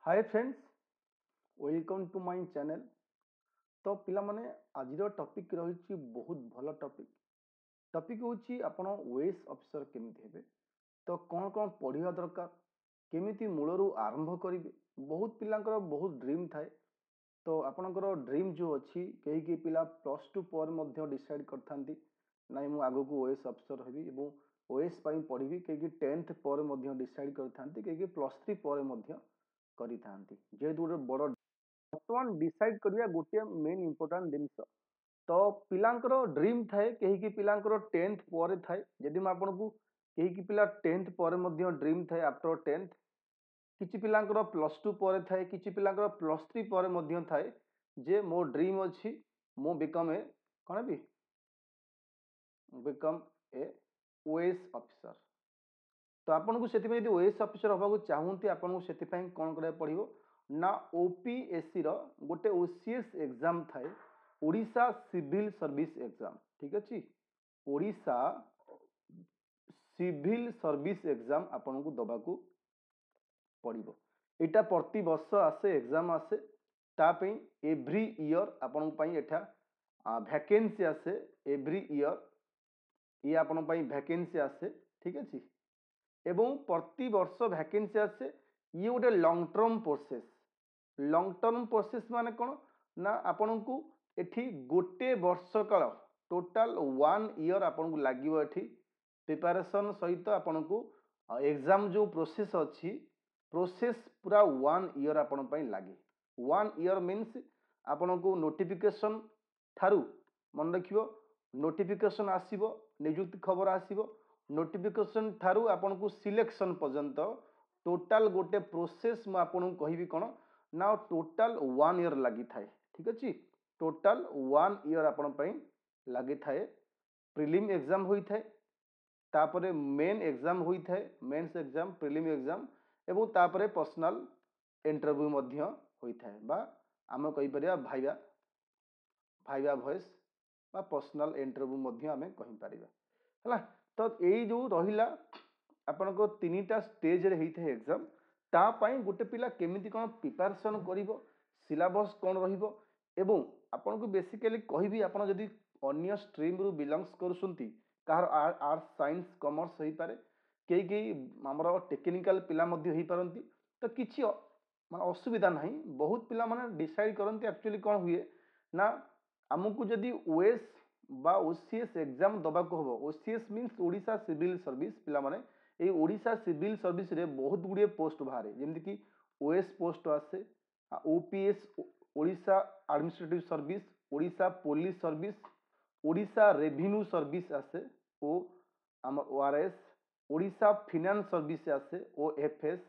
Hi friends, welcome to my channel. तो पिला माने आज टॉपिक रही बहुत भल टॉपिक हूँ आपण ओएस ऑफिसर केमिति हेबे। तो कौन कौन पढ़िया दरकार, केमिति मूलरू आरंभ करेंगे। बहुत पिलांकर बहुत ड्रीम थाए। तो आपणकर ड्रीम जो अच्छी कई पिला +2 पर डिसाइड करथांती नाई मु आगो को ओएस ऑफिसर हेबी एवं ओएस पई पढ़िबी। कई 10th पर डिसाइड करथांती, कई +3 पर करिथांती। जेहेतु गोटे बड़ बर्तमान डिसाइड करिया गोटे मेन इंपोर्टेंट जिनस। तो पिलांकर ड्रीम थाए कहीं पिलांकर 10th पर थाए। जदि मैं आपन को कहीं पिला 10th पर ड्रीम थाए आफ्टर 10th, किछि पिलांकर +2 पर थाए, किछि पिलांकर +3 पर थाए जे मो ड्रीम अछि मो बिकम ए कौन भी बिकम ए ओएस ऑफिसर। तो आपन को सेति यदि ओएस ऑफिसर हबा को चाहूंती आपन को सेति पई कोन करे पड़िबो ना ओपीएससी रो गोटे ओसीएस एग्जाम थाए, ओडिशा सिविल सर्विस एग्जाम। ठीक अछि, ओडिशा सिविल सर्विस एग्जाम आपन को दबा को पड़िबो। एटा प्रति वर्ष आसे एग्जाम आसे ता पई एवरी ईयर आपन पई एठा वैकेंसी आसे। एवरी ईयर ये आपन पई वैकेंसी आसे। ठीक अछि, एवं प्रति वर्ष वैकेंसी आसे। ये गोटे long term process. Long term process माने कौन ना आपन को एठी गोटे वर्ष काल टोटाल 1 ईयर आपन को लागिवो। एठी प्रिपरेशन सहित आपन को एग्जाम जो प्रोसेस अच्छी प्रोसेस पूरा 1 ईयर आपन पई लागे। 1 ईयर मीन्स आपन को नोटिफिकेशन थारू मन रखियो, नोटिफिकेशन आसीबो, नियुक्ति खबर आसीबो, नोटिफिकेशन थारू आपन को सिलेक्शन पर्यंत टोटाल गोटे प्रोसेस मु आपन को कहबी कोन ना टोटाल 1 ईयर लगी थाए। ठीक अछि, टोटाल 1 ईयर आपन पई लगी थाए। प्रीलिम एग्जाम होई थाए, तापरे मेन एग्जाम होई थाए, मेंस एग्जाम, प्रीलिम एग्जाम एवं तापरे पर्सनल इंटरव्यू मध्य होई थाए बा आम कहि परिया भाइवा भाइवा वॉइस बा पर्सनल इंटरव्यू मध्य आमे कहि परिबा हला। तो एई जो रहिला आपन को तीनटा स्टेज रे हेई थाए एग्जाम। ता पई गोटे पिला केमिति कोन प्रिपरेशन करिवो, सिलेबस कोन रहिवो एवं आपन को बेसिकली कहिबी आपन जदी अन्य स्ट्रीम रु बिलोंग्स करसुंती, कार आर्ट्स साइंस कॉमर्स होई पारे, कई हमर टेक्निकल पिला मध्य होई पारंती। तो किछि माने असुविधा नहीं। बहुत पिला माने डिसाइड करंती एक्चुअली कोन हुए ना हमकु जदी ओएस बा ओसीएस एग्जाम दबा को हबो। OCS means Odisha civil service. पिला माने ए ओडिशा सिविल सर्विस रे बहुत गुड़िए पोस्ट बाहर जेमति कि ओएस पोस्ट आसे, OPS Odisha administrative service, Odisha police service, Odisha revenue service आसे ओ आम ओआरएस, ओडिशा फाइनेंस सर्विस आसे ओएफएस,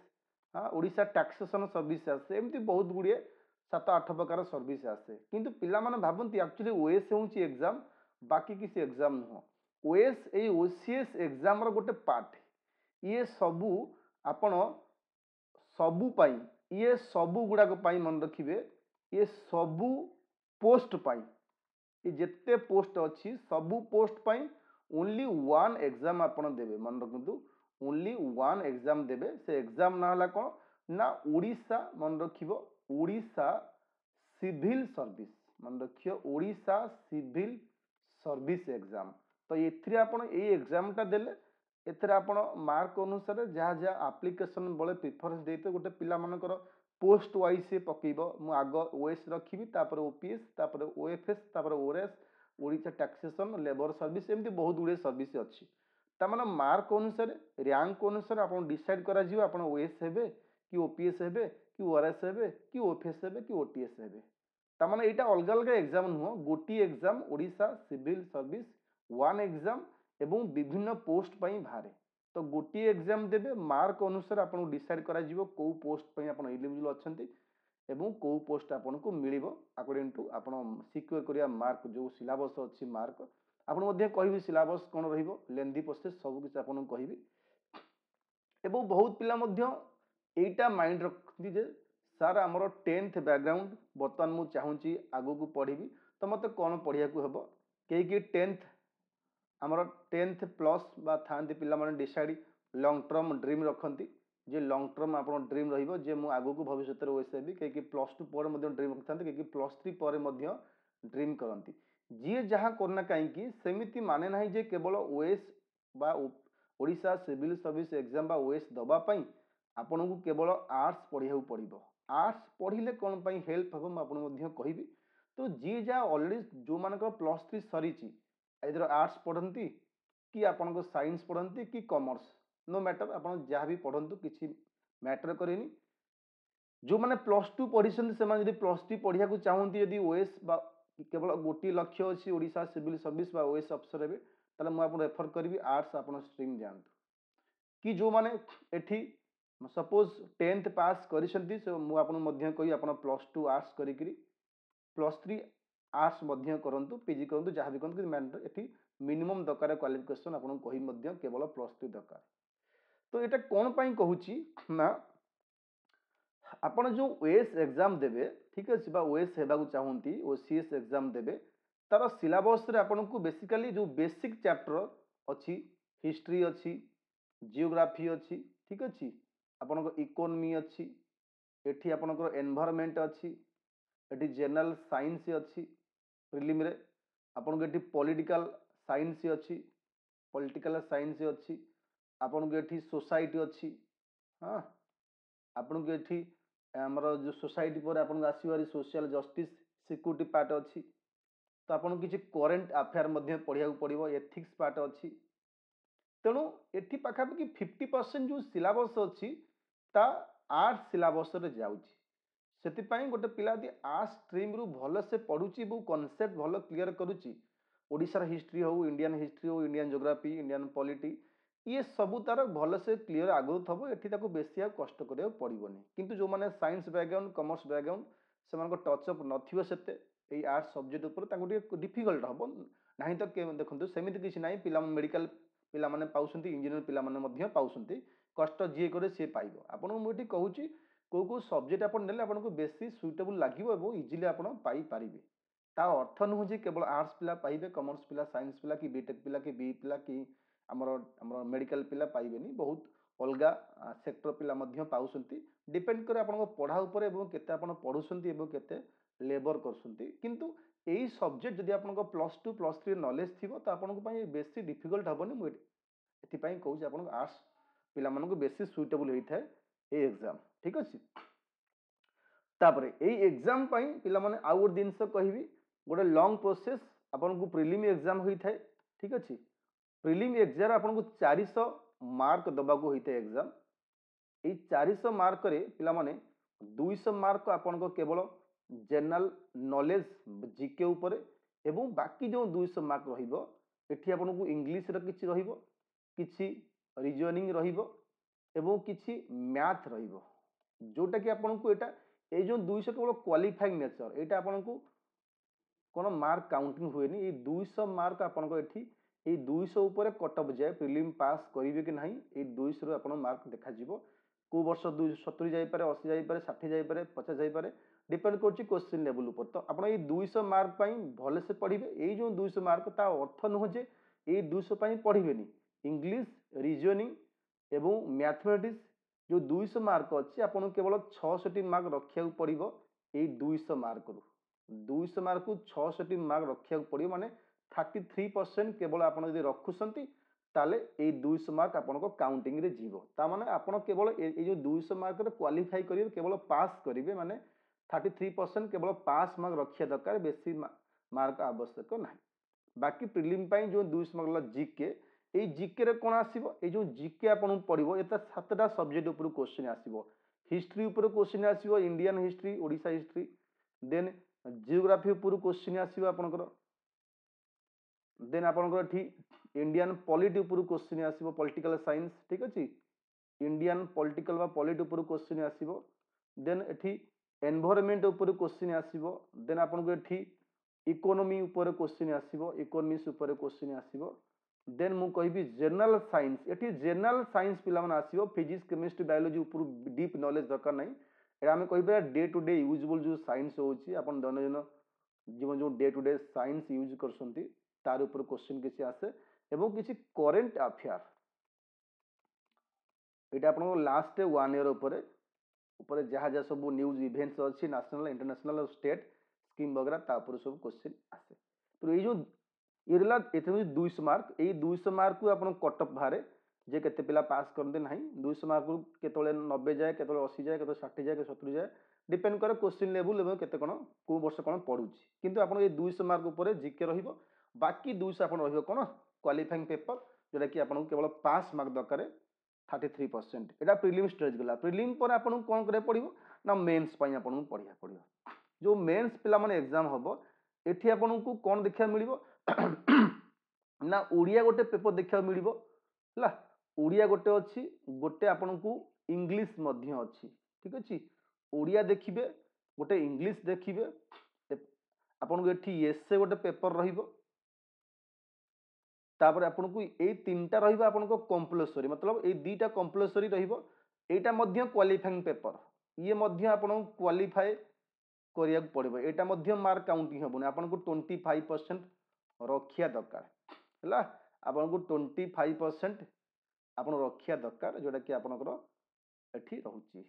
ओडिशा टैक्सेशन सर्विस आसे। एमती बहुत गुड़िए 7-8 प्रकार सर्विस आसे। किंतु पिला माने भाबंती एक्चुअली ओएस होउची एग्जाम, बाकी किसी एग्जाम नुह। ओएस ए ओसीएस एग्जाम रो गोटे पार्ट। ये सबू आपण सबू पाई, ये सबू गुड़ा को पाई मन रखिबे, ये सबू पोस्ट पाई, ये जिते पोस्ट अच्छी सबू पोस्ट पाई ओनली 1 एग्जाम आपण देबे। मन रखु ओनली 1 एग्जाम देबे। से एग्जाम ना हला कोन ना ओडिशा, मन रखिबो ओडिशा सिविल सर्विस। मन रखियो ओडिशा सिविल सर्विस एग्जाम। तो एथिरे आपण ए एग्जाम टा देले एथरे आपण मार्क अनुसार जहाँ जहाँ एप्लिकेशन बळे प्रिफरेंस देते गोटे पिला मानकर पोस्ट वाइज से पकेइबो। मु आग ओएस रखिबी, तापर ओपीएस, तापर ओएफएस, तापर ores, Odisha taxation, labour service, एमती बहुत गुड़े सर्विस अच्छी। तामाने मार्क अनुसार, रैंक अनुसार आपण डिसाइड करा जिवो आपण ओएस हेबे कि ओपीएस हेबे कि ओआरएस हेबे कि ओएफएस हेबे कि ओटीएस हेबे। तामाने एटा अलग अलग एग्जाम नुह, गोटी exam Odisha civil service 1 exam एवं विभिन्न पोस्ट पई भारे। तो गोटी एग्जाम देबे, मार्क अनुसार आपण डिसाइड करा जिवो को पोस्ट पई आपण एलिजिबल अछंती एवं को पोस्ट आपण को मिलिबो अकॉर्डिंग टू आपण सिक्योर करिया मार्क। जो सिलेबस अछि मार्क आपण मध्ये कहिबी सिलेबस कोन रहिबो, लेंदी प्रोसेस सब किछ आपण कहिबी। एवं बहुत पिला मध्ये एटा माइंड रखती जे सर हमर 10th बैकग्राउंड बर्तमान मु चाहूची आगु को पढ़ीबी, तो मते कोन पढ़िया को हेबो। कई 10th आमर 10th प्लस बा थांती पिला माने डिसाइड लॉन्ग टर्म ड्रीम रखती जे लॉन्ग टर्म आपण ड्रीम रहिबो जे मु आगु को भविष्य रे ओएस हेबी कि +2 पर मध्ये ड्रीम रखथांते कि +3 पर मध्ये ड्रीम करंती जी जहाँ करना कहीं सेमिति माने ना जे केवल ओएस बा ओडिशा सिविल सर्विस एग्जाम बा ओएस दबा पई आपन को केवल आर्ट्स पढ़िया पड़ो आर्ट्स पढ़िले कौन पाई हेल्प हम आपको कहबी तो जी जहाँ ऑलरेडी जो मान +3 सरी इधर आर्ट्स पढ़ती कि आपन साइंस पढ़ती कि कॉमर्स नो मैटर आप जहाँ भी पढ़तु किसी मैटर करेनि जो मैंने +2 पढ़ी से +3 पढ़िया चाहती यदि ओएस केवल गोटे लक्ष्य अच्छी ओडिशा सिविल सर्विस बा ओएस अफसर हे ताले मुझे रेफर करी आर्ट्स आप स्ट्रीम जातु कि जो मैंने एठी सपोज 10th पास करी कही आप +2 आर्ट्स करी +3 आर्ट्स करंतु पीजी करंतु जहाँ भी करंतु एठी मिनिमम दरकार क्वालिफिकेशन आपन कही केवल +3 दरकार तो यहाँ कौन पाई कहूची ना आपण जो ओएस एग्जाम देबे ठीक अच्छे ओएस हेबाकू चाहती ओसीएस एग्जाम देबे तार सिलेबस रे आपन को बेसिकली जो बेसिक चैप्टर अच्छी हिस्ट्री अच्छी जियोग्राफी अच्छी ठीक अच्छे आपण इकोनॉमी अच्छी एठी आपनकर एनवायरनमेंट अच्छी एठी जनरल साइंस अच्छी प्रिलिम रे आपन को एठी पॉलिटिकल साइंस अच्छी पॉलिटिकल साइंस अच्छी आपन को एठी सोसाइटी अच्छी हाँ आपन को एठी हमर जो सोसाइटी पर आपन आसीबारी सोशल जस्टिस सिक्योरिटी पार्ट अच्छी तो आपन किसी करेंट अफेयर मध्य पढ़िया पड़ो एथिक्स पार्ट अच्छी तेणु एठी पाखापाखि 50% जो सिलेबस अच्छी ता आर्ट्स सिलेबस रे जाउची सेतिपाई गोटे पिला यदि आर्ट्स स्ट्रीम रु भल से पढ़ुची बो कॉन्सेप्ट भल क्लियर करुची ओडिशार हिस्ट्री हो इंडियन ज्योग्राफी इंडियन पॉलिटी ये सब तार भल से क्लीयर आगु थब एठी ताको बेसी कष्ट करिया पड़ोनी किंतु जो माने साइंस बैकग्राउंड कॉमर्स बैकग्राउंड से टचअप नथिबो सेते एई आर्ट्स सब्जेक्ट ऊपर ताको डिफिकल्ट हम नहीं तो देखो सेमिति किसी ना पिला मेडिकल पिला माने पाउसंती इंजीनियर पिला माने मध्य पाउसंती कष्ट जी करे सी पाइबो आपन मुठी कहूची को सब्जेक्ट आपन नेले आपन को बेसी सुइटेबल लागिवो एवं इजीली आपन पाई पारिबे ता अर्थ नुह जे केवल आर्ट्स पिला पाइबे कॉमर्स पिला साइंस पिला कि बीटेक पिला कि बी पिला कि हमर मेडिकल पिला पाइबेनी बहुत अलगा सेक्टर पिला मध्य पाउसंती डिपेंड करे आपन पढ़ा ऊपर एवं केते आपन पढुसंती एवं केते लेबर करसंती किंतु एई सब्जेक्ट जदि आपन +2 +3 नॉलेज थिबो त आपन पई बेसी डिफिकल्ट हबनी मु एथि पई कहूची आपन आर्ट्स पिला मन को बेसी सुइटेबल होई थाए ए एग्जाम ठीक अछि तापरे एई एग्जाम पई पिला माने आ गोटे जिनस कहबी गोटे लॉन्ग प्रोसेस आपन को प्रिलिम एग्जाम होई थाए ठीक अछि प्रिलिम एग्जाम आपन को 400 मार्क दबा को होइते एग्जाम ए 400 मार्क रे पिला माने 200 मार्क आपन को केवल जनरल नॉलेज जीके ऊपर एवं बाकी जो 200 मार्क रहिबो एठी आपन को इंग्लिश रे किछि रहिबो किछि रीजनिंग रहिबो एवं किछि मैथ रहिबो जोटा कि आपन को एटा ए जो 200 केवल क्वालिफाइंग नेचर एटा आपन को कोन मार्क काउंटिंग हुएनी ए 200 मार्क आपन को एठी ए 200 ऊपर कटअप जाए प्रिलिम पास करिवे कि नाही ए 200 रो आपन मार्क देखा जिवो को वर्ष 270 जाई पारे 80 जाई पारे 60 जाई पारे 50 जाई पारे डिपेंड करछि क्वेश्चन लेवल ऊपर तो आपन ए 200 मार्क पई भले से पढ़िबे ए जो 200 मार्क ता अर्थ नुह जे ए 200 पई पढ़िबेनी इंग्लिश रीजनिंग एवं मैथमेटिक्स जो 200 मार्क अच्छी आपन केवल 66 मार्क रखिया पड़ो ये 200 मार्क रु 200 मार्क को 66 मार्क रखिया पड़ो माने 33% केवल आपन यदि रखुसंती ताले ए 200 मार्क आपन को काउंटिंग रे जीवो ता माने आपन केवल ए जो 200 मार्क रे क्वालिफाई करिवे केवल पास करिवे माने 33% केवल पास मार्क रखिया दरकार बेसी मार्क आवश्यक नाही बाकी प्रिलिम पई जो 200 मार्क जीके এই জিকে রে কোন আসিবো এই যে জিকে আপন পড়িবো এটা সাতটা সবজেক্ট উপর কোশ্চেন আসিবো হিস্ট্রি উপর কোশ্চেন আসিবো Indian history Odisha history then geography উপর কোশ্চেন আসিবো आपनकर देन आपनकर एठी इंडियन पॉलिटी उपरू क्वेश्चन आसीबो पॉलिटिकल साइंस ठीक अछि इंडियन पॉलिटिकल बा पॉलिटी उपरू क्वेश्चन आसीबो देन एठी एनवायरनमेंट उपरू क्वेश्चन आसीबो देन आपनको एठी इकोनॉमी ऊपर क्वेश्चन आसीबो इकोनॉमिक्स ऊपर क्वेश्चन आसीबो देन मु कहबी जनरल साइंस एठी जनरल साइंस पिला मन आसीबो फिजिक्स केमिस्ट्री बायोलॉजी ऊपर डीप नॉलेज दरकार नै एटा हम कहबे डे टू डे यूजेबल जो साइंस होची अपन दैनंदिन जीवन जो day to day science use करसंती तार ऊपर क्वेश्चन किसी आसे एवं किसी करेंट अफेयर এটা আপনার লাস্ট 1 ইয়ার উপরে जहाँ जहाँ सब न्यूज इवेंट्स अच्छी नेशनल इंटरनेशनल और स्टेट स्कीम वगैरह तापर सब क्वेश्चन आसे तो ये जो ये रहा ये 200 मार्क ये 200 मार्क को आप कटअप बाहर जे केते पिला पास करते ना 200 मार्क को केतले 90 जाए केतले 80 जाए केतले 60 जाए के 70 जाए डिपेंड करे क्वेश्चन लेवल एवं केते कोन को वर्ष कोन पडुची किंतु आपण ये 200 मार्क ऊपर जीके रहिबो बाकी 200 आपण रहिबो कोन क्वालिफाइंग पेपर जोटा कि आपण केवल पास मार्क दरकार 33% एटा प्रीलिम स्टेज गला प्रीलिम पर आपण कोन करे पड़िबो ना मेंस पई आपण पढ़िया पड़िबो जो मेंस पिला माने एग्जाम हबो एठी आपण को कोन देखिया मिलिबो ना ओडिया गोटे पेपर देखिया मिलिबो हला ओडिया गोटे अछि गोटे आपण को इंग्लिश मध्य अछि ठीक अछि ओडिया देखिबे गोटे इंग्लिश देखिबे आपण को एठी एसए गोटे पेपर रहिबो तापर आपण को ए तीनटा रहिबो आपण को कंपलसरी मतलब ए दीटा कंपलसरी रहिबो एटा मध्य क्वालिफाइंग पेपर ये मध्य आपण क्वालिफाई करिया पड़िबो एटा मध्य मार्क काउंटिंग हबो आपण को 25% रखिया दरकार हला आपण को 25% आपण रखिया दरकार जोटा कि आपनकर एठी रहउची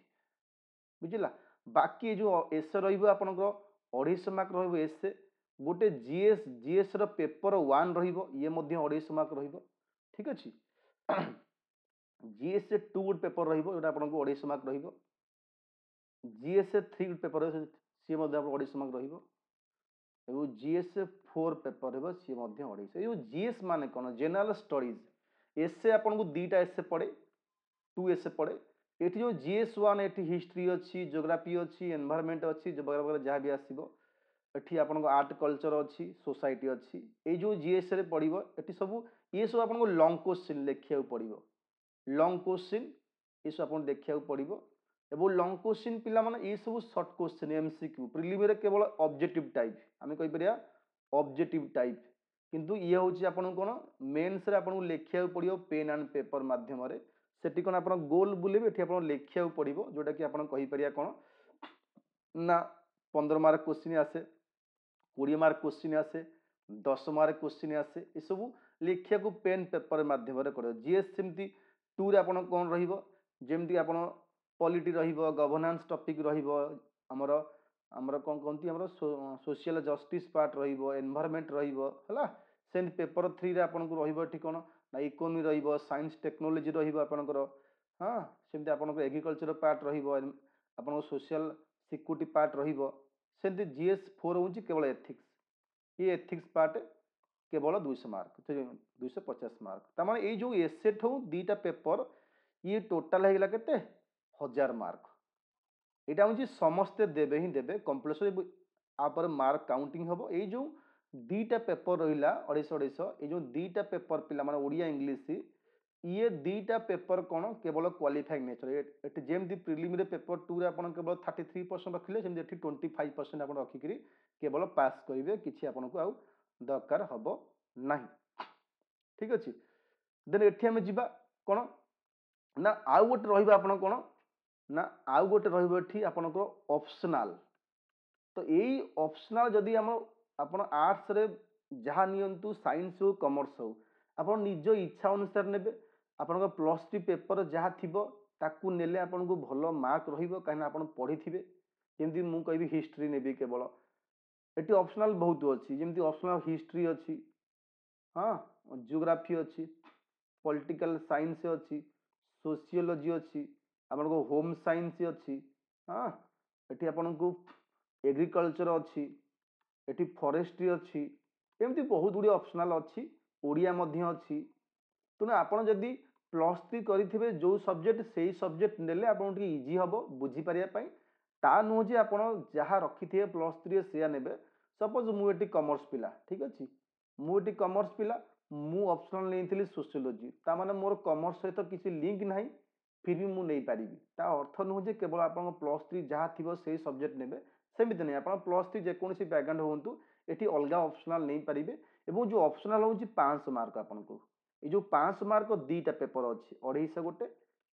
बुझिला बाकी जो एस रहिबो आपनकर 250 मार्क रहिबो एस गोटे जीएस रो पेपर 1 रहिबो ये मध्य 250 मार्क रहिबो ठीक अछि जीएस 2 पेपर रहिबो जोटा आपनको 250 मार्क रहिबो जीएस 3 पेपर सी मध्य 250 मार्क रहिबो एवं जीएस 4 पेपर रहिबो सी मध्य 250 एवं जीएस माने कोन जनरल स्टडीज एसए आपनको दीटा एसए पड़े 2 एसए पड़े एठी जो जीएस 1 एठी हिस्ट्री अछि ज्योग्राफी अछि एनवायरनमेंट अछि जो बराबर जहाँ भी आसीबो एठी आपनको आर्ट कल्चर अछि सोसाइटी अछि ए जो जीएस रे पड़िबो एठी सब ये सब आपनको लॉन्ग क्वेश्चन लेखिया पड़िबो लॉन्ग क्वेश्चन ये सब आपन देखिया पड़िबो एवं लॉन्ग क्वेश्चन पिला माने ये सब शॉर्ट क्वेश्चन एमसीक्यू प्रिलिमिनरी केवल ऑब्जेक्टिव टाइप आमे कहि परिया ऑब्जेक्टिव टाइप किंतु ये होची आपन कोन मेंस रे आपन लेखिया पड़िबो पेन एंड पेपर माध्यम रे सेठी कोन आपन गोल बुलेबे एठी आपन लेखिया पड़िबो जोटा कि आपन कहि परिया कोन ना 15 मार्क क्वेश्चन आसे 20 मार्क क्वेश्चन आसे 10 मार्क क्वेश्चन आसे ये सब लेखिया को पेन पेपर माध्यम रे करो जीएस सेमती 2 रे आपन कोन रहिबो जेमती आपन पॉलिटी रहिबो गवर्नेंस टॉपिक रहिबो हमरो हमरो कोन कोनती हमरो सोशल जस्टिस पार्ट रहिबो एनवायरनमेंट रहिबो हला सेम पेपर 3 रे आपन को रहिबो ठिकोन ना इकोनॉमी रहिबो साइंस टेक्नोलॉजी रहिबो आपन को हां सेमती आपन को एग्रीकल्चर पार्ट रहिबो आपन को सोशल सिक्योरिटी पार्ट रहिबो सेमती जीएस 4 होची केवल एथिक्स ये एथिक्स पार्ट केवल 200 मार्क 250 मार्क त माने ए जो एसे ठो दीटा पेपर ये टोटल हेगला केते 1000 मार्क एटा होची समस्त देबे ही देबे कंपलसरी आपर मार्क काउंटिंग हबो ए जो दीटा पेपर रहिला 250 ए जो दीटा पेपर पिला माने ओडिया इंग्लिश ये दीटा पेपर कोन केवल क्वालिफाइंग नेचर एट जेमती प्रिलिमिनरी पेपर 2 रे आपन केवल 33% रखिले जेमती एठी 25% आपन रखिकरी केवल पास करिवे किछि आपन को आउ दरकार हबो नाही ठीक अछि देन एठी हम जिबा कोन ना आउ गोटे रहिबा आपन कोन ना आउ गोटे रहिबो एठी आपनकर ऑप्शनल तो एई ऑप्शनल जदी हम आपन आर्ट्स रे जहा नियंतु साइंस हो कॉमर्स हो आपन निज इच्छा अनुसार नेबे आपन प्लस 3 पेपर जहा थिबो ताकू नेले आपन को भलो मार्क रहिबो काहे आपन पढी थिबे जेमती मु कहबी हिस्ट्री नेबी केवल एटी ऑप्शनल बहुत अछि जेमती ऑप्शनल हिस्ट्री अछि हां ज्योग्राफी अछि पॉलिटिकल साइंस अछि सोशियोलॉजी अछि आपन को होम साइंस अछि हां एटी आपन को एग्रीकल्चर अछि एटी फॉरेस्ट्री अछि एमती बहुत गुडी ऑप्शनल अछि ओडिया मध्य अछि तुने आपन जदी प्लस 3 करिथिबे जो सब्जेक्ट सेही सब्जेक्ट नेले आपन टी इजी हबो बुझी परिया पई ता नो जे आपन जहा रखिथिबे प्लस 3 सेया नेबे सपोज मु एटी कॉमर्स पिला ठीक अछि मु एटी कॉमर्स पिला मु ऑप्शनल नेइथिली सोशियोलॉजी ता माने मोर कॉमर्स सहित किछि लिंक नाही फिर भी मु नै पारिबी ता अर्थ नो जे केवल आपन प्लस 3 जहा थिबो सेही सब्जेक्ट नेबे सेमिति नै आपन प्लस 3 जे कोनसी बैकग्राउंड होंतु एटी अलगा ऑप्शनल नै पारिबे एवं जो ऑप्शनल होची 500 मार्क आपन को ए जो 500 मार्क दीटा पेपर अछि 250 गोटे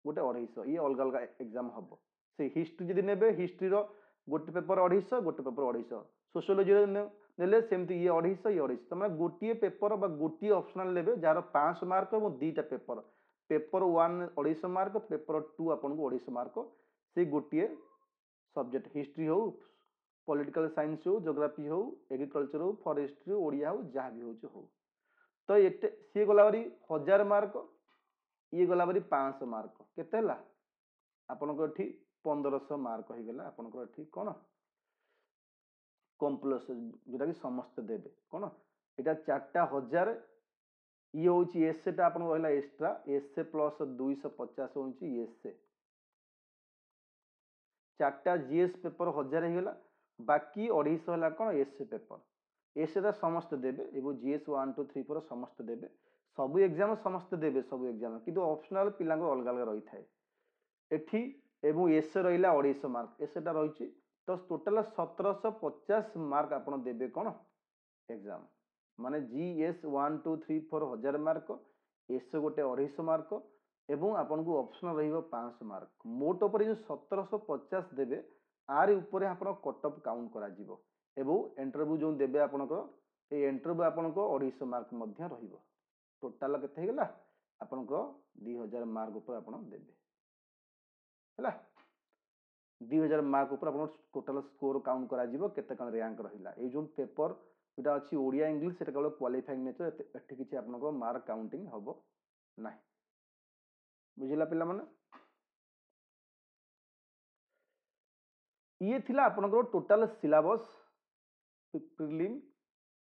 गोटे 250 ये अलग अलग एग्जाम हबो से हिस्ट्री जदी नेबे हिस्ट्री रो गोटे पेपर 250 गोटे पेपर 250 सोशियोलॉजी रे नेले सेमती ये 250 ये 250 तमरा गोटिए पेपर बा गोटिए ऑप्शनल लेबे जार 500 मार्क और दीटा पेपर पेपर 1 250 मार्क, पेपर 2 आपको 250 मार्क से गोटे सब्जेक्ट हिस्ट्री हो, पॉलिटिकल साइंस हो, ज्योग्राफी हो, एग्रीकल्चर हो, फॉरेस्ट्री हो, ओडिया हो, जहाँ भी हो। तो ये सी गलावरी 1000 मार्क, ये गलावरी 500 मार्क, केते हला आपनकर एठी 1500 मार्क हो गला। आपनकर एठी कोन कम्पलसरी जोटा कि समस्त देबे कोन एटा 4000, ये होची एसए टा आपन रहला एक्स्ट्रा, एसए प्लस 250 होची एसए, 4टा जीएस पेपर 1000 हो गला, बाकी 250 हला कोन एसए पेपर। एसए टा समस्त देबे, एबो जीएस 1 2 3 4 समस्त देबे, सब एग्जाम समस्त देबे, सब एग्जाम किंतु ऑप्शनल पिलांको अलग अलग रही थाए एठी। एबो एसए रहिला 250 मार्क, एसए टा रहिची तो टोटल 1750 मार्क आपन देबे कोन एग्जाम, माने जीएस 1 2 3 4 1000 मार्क, एसए गोटे 250 मार्क एवं आपन को ऑप्शनल रहिबो 500 मार्क। मोट ऊपर जो 1750 देबे आर ऊपर आपन कट ऑफ काउंट करा जिवो एवं इंटरव्यू जो देबे आपन को ए इंटरव्यू आपन को 250 मार्क मध्य रहिबो। टोटल केते हेगला आपन को 2000 मार्क ऊपर आपन देबे हला। 2000 मार्क ऊपर आपन टोटल स्कोर काउंट करा जिवो, केते कन रैंक रहिला। ए जो पेपर जोटा अच्छी ओडिया इंग्लिश सेटा केवल क्वालिफाइंग नेचर, एठी किछि आपन को मार्क काउंटिंग हबो नाही। बुझिला पिला माने ये थिला आपन को total syllabus prelim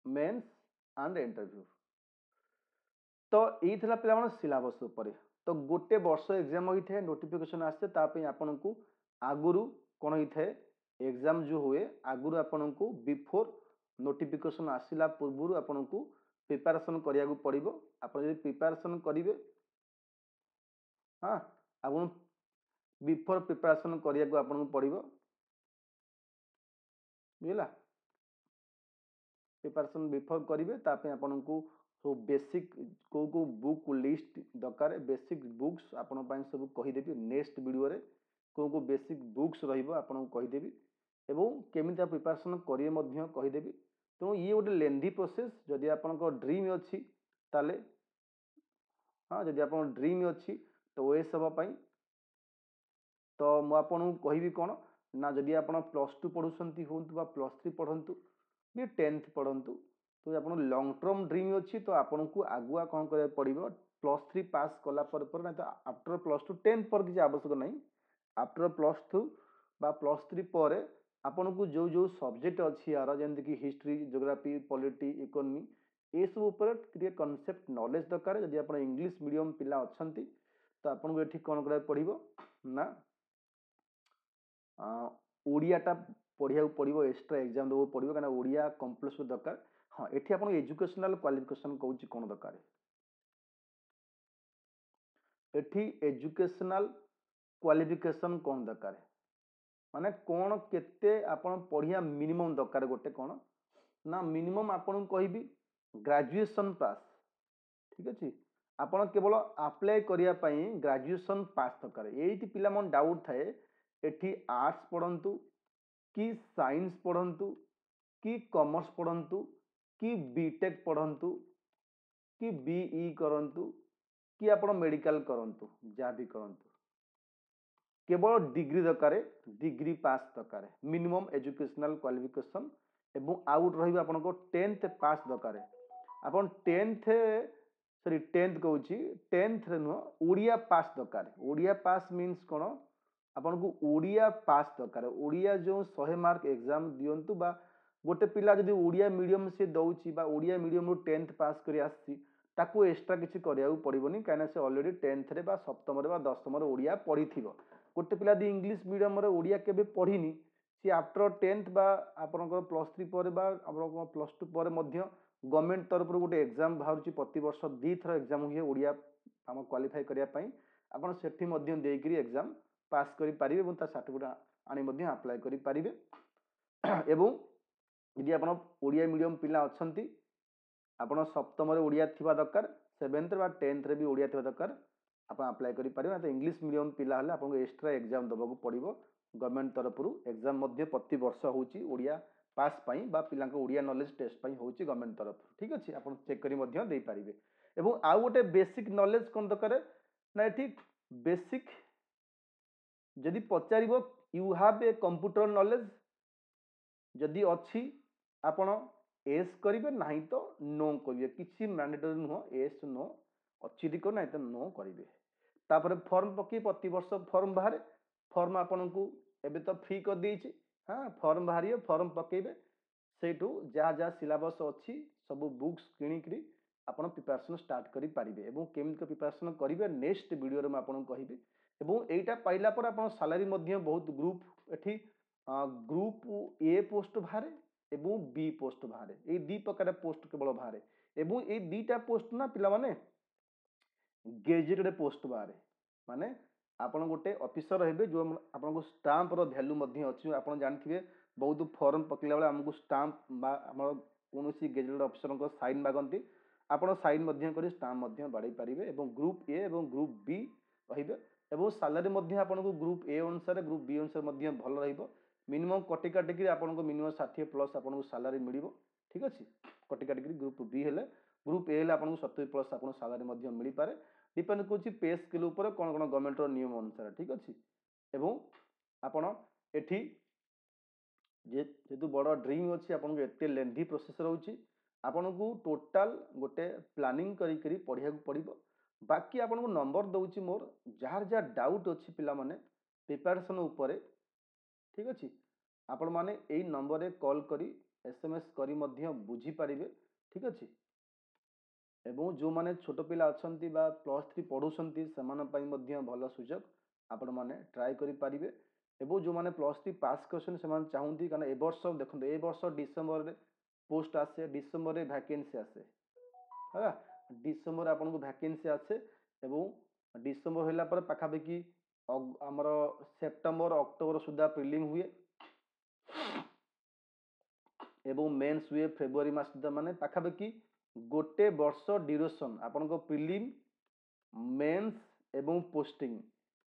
mains and interview. तो ये थिला पिला माने सिलेबस ऊपर। तो गोटे वर्ष एग्जाम होई थे, नोटिफिकेशन आसे ता पे आपन को आगुरु कोन होई थे एग्जाम जो हुए आगुरु आपन को बिफोर नोटिफिकेशन आसिला पूर्व आपन को प्रिपरेशन करिया को पड़िबो। आपन जे प्रिपरेशन करिवे हां आपन बिफोर प्रिपरेशन करिया को आपन को पड़िबो, बुझला। प्रिपरेशन बिफोर करिवे ता पे आपन को सो बेसिक को बुक लिस्ट दरकार, बेसिक बुक्स आपन पाइन सब कहि देबी नेक्स्ट वीडियो रे को बेसिक बुक्स रहिबो आपन को कहि देबी एवं केमिता प्रिपरेशन करिए मध्य कहि देबी। तो ये गोटे लेंथी प्रोसेस, जदि आपन को ड्रीम अछि ताले हाँ जदि आपन ड्रीम अछि तो ओएस सब पाई तो मु आपन को कहिबी कोन ना जदि आपन +2 पढुसंती होंतु बा +3 पढंतु बी 10th पढंतु, तो आपन लॉन्ग टर्म ड्रीम अछि तो आपन को आगुआ कोन करे पड़िबो +3 पास कला पर ना तो आफ्टर +2 10th पर किछि आवश्यक नहीं। आफ्टर +2 बा +3 पर आपन को जो जो सब्जेक्ट अछि यार जेंति कि हिस्ट्री, ज्योग्राफी, पॉलिटी, इकोनॉमी ए सब ऊपर क्रिया कांसेप्ट नॉलेज दरकार। जदि आपन इंग्लिश मीडियम पिला अछंती तो आपन को एठी कोन करे पड़िबो ना ओडियाटा पढ़िया पड़ो, एक्सट्रा एग्जाम देव पड़ो क्या ओडिया कंपलसरी दरकार। हाँ ये आप एजुकेशनल क्वालिफिकेशन कौन कौन दरकार, एठी एजुकेशनल क्वालिफिकेशन कौन दरकार माने कौन केते आपन पढ़िया मिनिमम दरकार गोटे कौन ना मिनिमम आपन कहबी ग्रेजुएशन पास, ठीक अच्छे। आपन केवल अप्लाई करिया पई ग्रेजुएशन पास दरकार। एठी पिला मन डाउट थाए एठी आर्ट्स पढ़ंतु कि साइंस पढ़ंतु कि कॉमर्स पढ़ंतु कि बीटेक पढ़ंतु कि बीई करंतु कि आपण मेडिकल करंतु, जहाँ भी करंतु केवल डिग्री दरकार, डिग्री पास दरकार, मिनिमम एजुकेशनल क्वालिफिकेशन एवं आउट रही आपन को 10th पास दरकार। आपन 10th सॉरी 10th कहूँ 10th रे नुह ओडिया पास दरकार। ओडिया पास मीन्स कौन आपन को ओडिया पास दरकार। ओडिया जो 100 मार्क एग्जाम दियंतु बा गोटे पिला जदि ओडिया मीडियम से दउची बा ओडिया मीडियम रो 10th पास करी आसी ताकू एक्स्ट्रा किछि करिया पड़िबोनी काना से ऑलरेडी 10th रे बा 7th रे बा 10th रे ओडिया पढ़िथिबो। गोटे पिला दी इंग्लिश मीडियम रे ओडिया केबे पढ़िनी सी आफ्टर 10th बा आपनकर +3 पर बा आपनकर +2 पर मध्य गवर्नमेंट तरफ गोटे एग्जाम बाहर प्रति वर्ष 2 थर एग्जाम हुए ओडिया हम क्वालिफाई करिया पई आपन सेठी मध्य देकरी एग्जाम पास करि पारिबे एवं ता सर्टिफिकेट आनी मध्य अप्लाई करि पारिबे। एवं यदि आपन ओडिया मीडियम पिला अछंती आपन सप्तम रे ओडिया थिबा दरकार, 7th बा 10th रे भी ओडिया थिबा दरकार, आपन अप्लाई करि पारिबे। ना तो इंग्लिश मीडियम पिला हले आपन एक्स्ट्रा एग्जाम दबा को पड़िबो। गवर्नमेंट तरफ एग्जाम मध्य प्रति वर्ष होउची ओडिया पास पई बा पिला को ओडिया नॉलेज टेस्ट पई होउची गवर्नमेंट तरफ, ठीक अछि। आपन चेक करि मध्य देई पारिबे। एवं आ गोटे बेसिक नॉलेज कोन दरकार ना ये बेसिक जदि पचार you have a computer knowledge जदि अच्छी आपण एस करेंगे ना तो नो करेंगे किसी मैंडेटरी नुह एस नो अच्छी को ना तो नो करेंगे तापर फॉर्म पकई प्रति वर्ष फॉर्म बाहर फॉर्म आपन को एबे तो फ्री कर देछि हाँ फॉर्म बाहर फॉर्म पकेबे सेठू जहाँ जहाँ सिलेबस अच्छी सब बुक्स किणिकी आपन प्रिपरेशन स्टार्ट करि पारिबे एवं केमिति प्रिपरेशन करेंगे नेक्स्ट वीडियो रे मैं आपन कहिबे एवं एटा पाइला पर आपन सैलरी मध्य बहुत ग्रुप एठी ग्रुप ए पोस्ट बाहर एवं बी पोस्ट बाहर ये दी प्रकार पोस्ट केवल बाहर एवं ये दीटा पोस्ट ना पिला माने गेजेटेड पोस्ट बाहर माने आपण गोटे ऑफिसर हेबे जो आपन स्टाम्प रो वैल्यू मध्य अछि आपण जानथिबे बहुत फॉर्म पकला बेले हमको स्टाम्प बा हमर कोनोसी गेजेटेड ऑफिसर को साइन मागंती आपण साइन मध्य करी स्टाम्प मध्य बाड़ै पारिबे एवं ग्रुप ए एवं ग्रुप बी रहिबे एवं सैलरी मध्य आपन को ग्रुप ए अनुसार ग्रुप बी अनुसार मध्य भल रहिबो मिनिमम कटि काटिक आपन को मिनिमम 60 प्लस आपन को सैलरी मिलिबो ठीक अछि कटि काटिक ग्रुप बी हेले ग्रुप ए हेले आपन को 70 प्लस आपन सैलरी मध्य मिलि पारे डिपेंड करूँ पे स्केल उपर कौन कौन गवर्नमेंट नियम अनुसार ठीक अच्छे एवं आपण एठी जेहेतु बड़ ड्रीम अच्छी आपन को एते लेंथी प्रोसेस रोचे आपन को टोटाल गोटे प्लानिंग करी पढ़िया पड़ो बाकी आपन को नंबर दउची मोर जार जार डाउट अच्छी पिला माने प्रिपरेशन उपरे ठीक अच्छे आपण माने एई नंबर रे कॉल करी एसएमएस करी मध्य बुझी पारिबे ठीक अच्छे एवं जो माने छोट पिला अछंती बा +3 पढ़ुछंती समान पई मध्य भल सुजोग आपण माने ट्राई करि पारिबे एवं जो माने +3 पास करछन समान चाहंती कारण ए वर्ष देखंत ए वर्ष डिसेंबर रे पोस्ट आसे डिसेंबर रे वैकेंसी आसे हला डिसेंबर आपन को वैकेंसी आसे एवं डिसेंबर होला पर पाखा बेकी हमर सेप्टेम्बर अक्टोबर सुधा प्रीलिम हुए एवं मेंस हुए फेब्रुआरी मास सुधा माने पाखा बेकी गोटे वर्ष ड्यूरेशन आपन को प्रीलिम मेंस एवं पोस्टिंग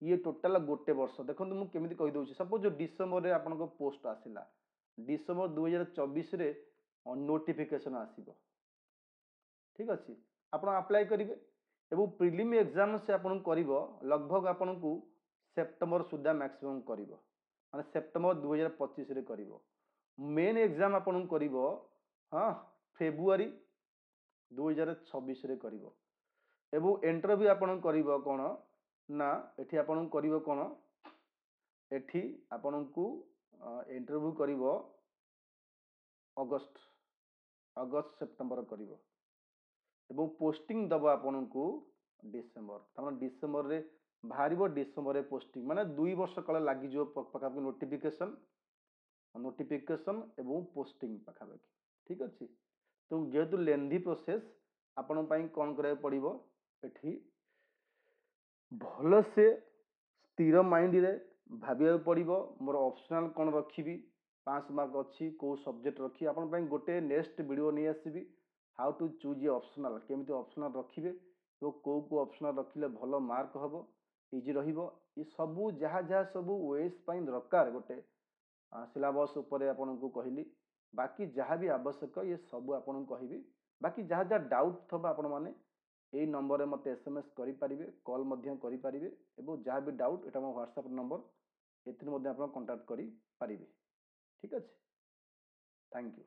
ये टोटाल गोटे वर्ष देखो मुझे केमी कही दूसरी सपोज डिसेंबर रे आपन को पोस्ट आसिला डिसेंबर 2024 रे नोटिफिकेशन आसीबो ठीक अच्छे आप अप्लाई करेंगे एवं प्रिलिम एग्जाम से आपन करिवो लगभग आपन को सेप्टेम्बर सुधा मैक्सिमम करिवो माने सेप्टेम्बर 2025 रे करिवो मेन एग्जाम आपन करिवो हाँ फेब्रुआरी 2026 रे करिवो एवं इंटरव्यू आपन करिवो कोन ना एठी आपन करिवो कोन एठी आपन को इंटरव्यू करिवो अगस्त सेप्टेम्बर करिवो एवं पोस्टिंग दबो आपन को डिसेंबर तमन डिसेंबर रे बाहरिबो डिसेंबर रे पोस्टिंग माने 2 वर्ष काल लागि जो पका नोटिफिकेशन एवं पोस्टिंग पका ठीक अच्छे तो जेहेतु लेंथी प्रोसेस आपण पाई कौन करा पड़ो एठी भल से स्थिर माइंड रे भाविया पड़ो मोर ऑप्शनल कौन रखी 5 मार्क अच्छी को सब्जेक्ट रखी आपण पाई गोटे नेक्स्ट वीडियो नहीं आसबि how to choose a optional केमिति ऑप्शनल रखिबे तो को ऑप्शनल रखिले भल मार्क हबो इजी रहिबो ये सबू जहाँ जहाँ सबू वेस पाई दरकार गोटे सिलेबस उपरे आपन को कहली बाकी जहाँ भी आवश्यक ये सब आपन कहबी बाकी जहाँ जहाँ डाउट थबा आपण माने यही नंबर रे मते एसएमएस करि पारिबे कॉल मध्य करि पारिबे एवं जहाँ भी डाउट एटा मो व्हाट्सएप नंबर एथिन मध्य आपन कांटेक्ट करि पारिबे ठीक अछि थैंक यू।